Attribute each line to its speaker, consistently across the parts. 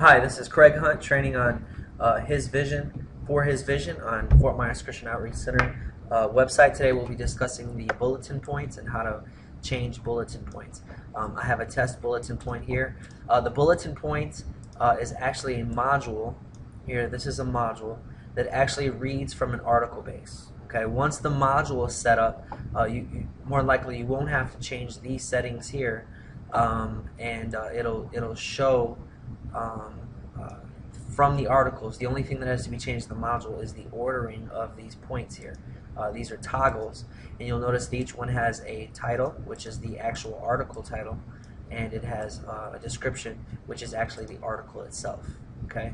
Speaker 1: Hi, this is Craig Hunt training on His Vision on Fort Myers Christian Outreach Center website. Today we'll be discussing the bulletin points and how to change bulletin points. I have a test bulletin point here. The bulletin points is actually a module here. This is a module that actually reads from an article base. Okay, once the module is set up, more likely you won't have to change these settings here, and it'll show from the articles. The only thing that has to be changed in the module is the ordering of these points here. These are toggles, and you'll notice that each one has a title, which is the actual article title, and it has a description, which is actually the article itself. Okay,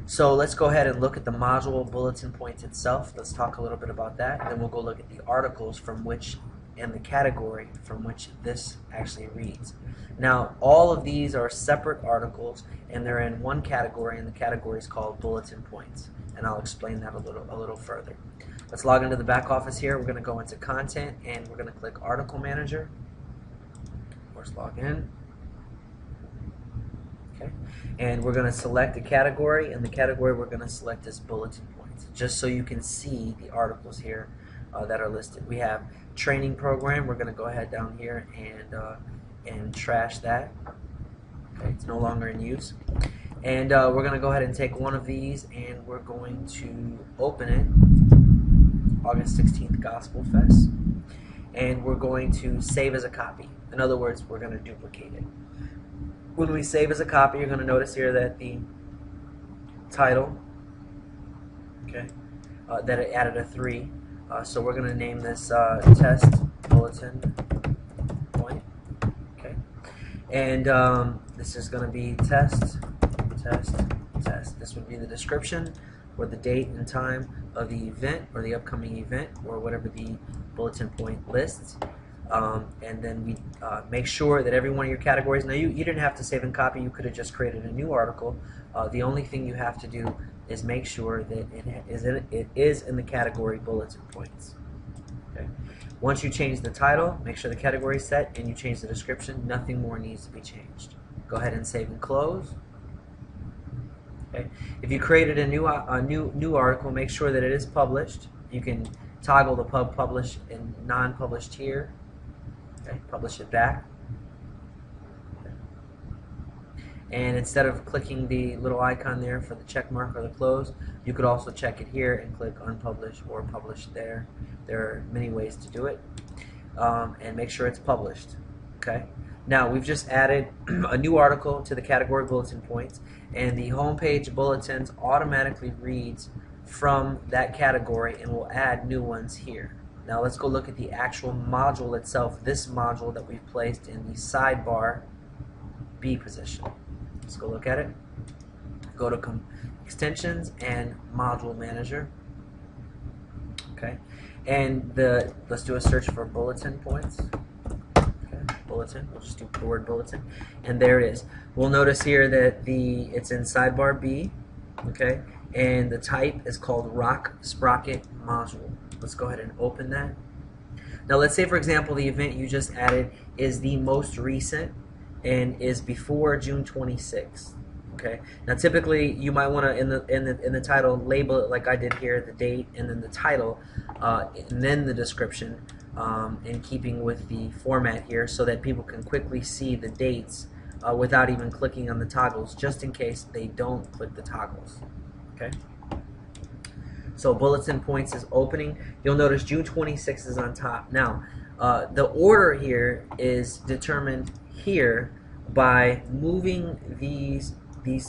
Speaker 1: so let's go ahead and look at the module bulletin points itself. Let's talk a little bit about that, and then we'll go look at the articles from which and the category from which this actually reads. Now, all of these are separate articles, and they're in one category, and the category is called bulletin points, and I'll explain that a little further. Let's log into the back office here. We're going to go into content, and we're going to click article manager. Of course, log in. Okay, and we're going to select a category, and the category we're going to select is bulletin points, just so you can see the articles here that are listed. We have training program. We're going to go ahead down here and trash that. Okay, it's no longer in use. And we're going to go ahead and take one of these, and we're going to open it, August 16th Gospel Fest, and we're going to save as a copy. In other words, we're going to duplicate it. When we save as a copy, you're going to notice here that the title, okay, that it added a 3. So we're going to name this test bulletin point. Okay, and this is going to be test. This would be the description or the date and time of the event or the upcoming event or whatever the bulletin point lists. And then we make sure that every one of your categories. Now you didn't have to save and copy. You could have just created a new article. The only thing you have to do is make sure that it is in the category bulletin points. Okay. Once you change the title, make sure the category is set, and you change the description. Nothing more needs to be changed. Go ahead and save and close. Okay. If you created a new article, make sure that it is published. You can toggle the publish and non-published here. Okay. Publish it back. And instead of clicking the little icon there for the check mark or the close, you could also check it here and click unpublish or publish there. There are many ways to do it. And make sure it's published. Okay. Now we've just added a new article to the category bulletin points, and the homepage bulletins automatically reads from that category and will add new ones here. Now let's go look at the actual module itself, this module that we've placed in the sidebar B position. Let's go look at it. Go to extensions and module manager. Okay, and let's do a search for bulletin points. Okay, bulletin. We'll just do the word bulletin, and there it is. We'll notice here that it's in sidebar B. Okay, and the type is called Rock Sprocket Module. Let's go ahead and open that. Now let's say, for example, the event you just added is the most recent and is before June 26th. Okay. Now typically you might want to in the title label it like I did here, the date and then the title, and then the description, in keeping with the format here, so that people can quickly see the dates without even clicking on the toggles, just in case they don't click the toggles. Okay. So bulletin points is opening. You'll notice June 26th is on top. Now the order here is determined here by moving these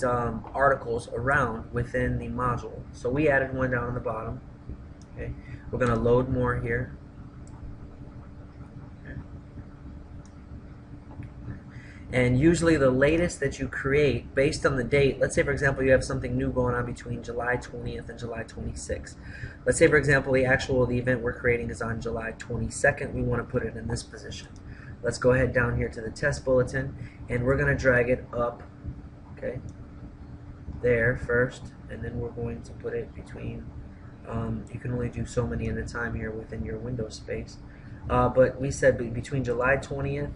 Speaker 1: articles around within the module. So we added one down on the bottom. Okay, we're going to load more here. Okay. And usually the latest that you create based on the date, let's say for example you have something new going on between July 20th and July 26th. Let's say for example the event we're creating is on July 22nd. We want to put it in this position. Let's go ahead down here to the test bulletin, and we're going to drag it up, okay, there first, and then we're going to put it between, you can only do so many at a time here within your window space, but we said between July 20th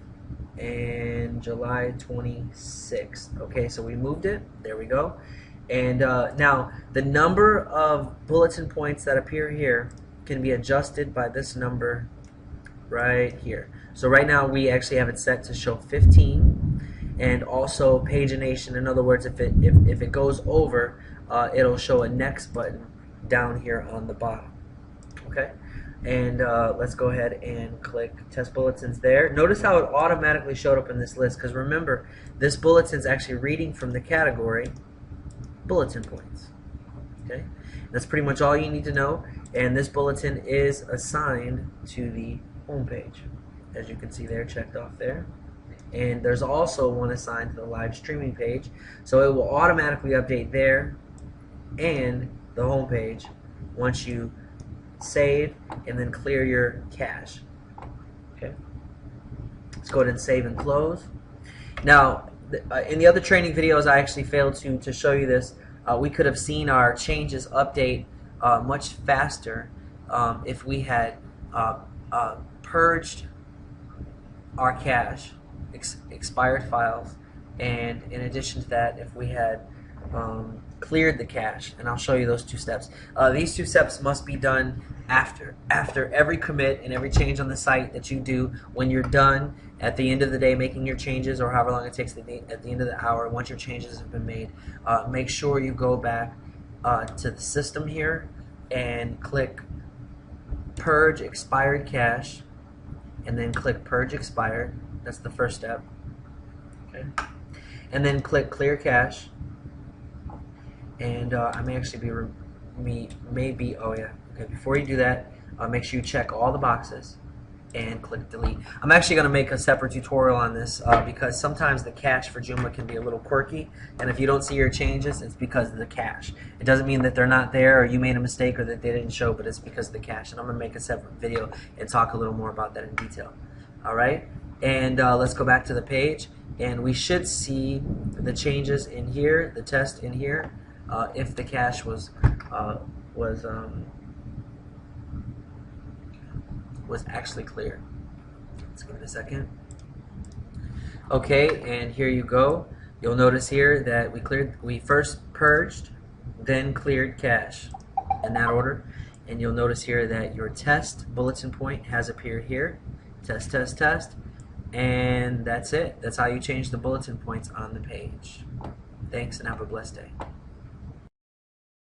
Speaker 1: and July 26th. Okay, so we moved it. There we go. And now the number of bulletin points that appear here can be adjusted by this number right here. So right now we actually have it set to show 15, and also pagination. In other words, if it goes over, it'll show a next button down here on the bottom. Okay, and let's go ahead and click test bulletins there. Notice how it automatically showed up in this list, because remember, this bulletin is actually reading from the category bulletin points. Okay, that's pretty much all you need to know, and this bulletin is assigned to the home page, as you can see there, checked off there. And there's also one assigned to the live streaming page, so it will automatically update there and the home page once you save and then clear your cache. Okay, let's go ahead and save and close. Now, in the other training videos, I actually failed to show you this. We could have seen our changes update much faster if we had purged our cache, expired files, and in addition to that, if we had cleared the cache. And I'll show you those two steps. These two steps must be done after every commit and every change on the site that you do. When you're done at the end of the day making your changes, or however long it takes at the end of the hour, once your changes have been made, make sure you go back to the system here and click purge expired cache, and then click purge expired. That's the first step. Okay, and then click clear cache. And I may actually be oh yeah, okay, before you do that, make sure you check all the boxes and click delete. I'm actually going to make a separate tutorial on this because sometimes the cache for Joomla can be a little quirky, and if you don't see your changes, it's because of the cache. It doesn't mean that they're not there or you made a mistake or that they didn't show, but it's because of the cache, and I'm going to make a separate video and talk a little more about that in detail. Alright, and let's go back to the page, and we should see the changes in here, the test in here, if the cache was actually clear. Let's give it a second. Okay, and here you go. You'll notice here that we first purged, then cleared cache in that order. And you'll notice here that your test bulletin point has appeared here. Test, test, test. And that's it. That's how you change the bulletin points on the page. Thanks, and have a blessed day.